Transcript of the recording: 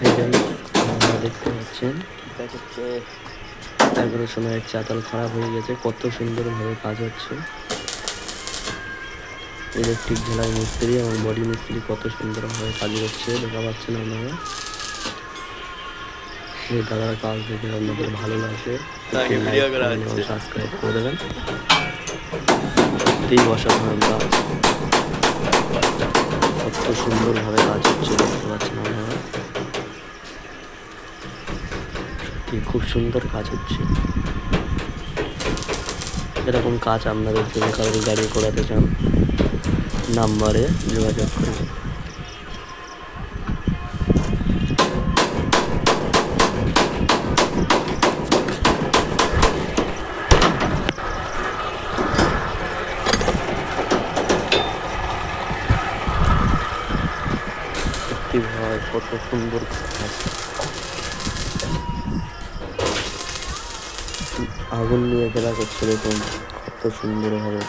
এটাই আপনারা দেখতে পাচ্ছেন। দেখা যাচ্ছে 11 সময়ের চাতাল খারাপ হয়ে গেছে, কত সুন্দরভাবে কাজ হচ্ছে। ইলেকট্রিক ঝালাই মিস্ত্রি এবং বডি মিস্ত্রি কত সুন্দরভাবে কাজ করছে দেখা পাচ্ছেন আপনারা। এই দাদার কাজ দেখে আপনাদের ভালো লাগবে, একটি লাইক কমেন্ট এবং সাবস্ক্রাইব করে দেবেন। সত্যিই অসাধারণ কাজ, কত সুন্দরভাবে কাজ হচ্ছে দেখতে পাচ্ছেন আপনারা। সত্যি খুব সুন্দর কাজ হচ্ছে। এরকম কাজ আপনাদের যদি কারোর গাড়ি করাতে চান, নাম্বারে যোগাযোগ করবেন। সত্যি ভাই কত সুন্দর কাজ, আগুন নিয়ে খেলা করছে দেখুন কত সুন্দরভাবে।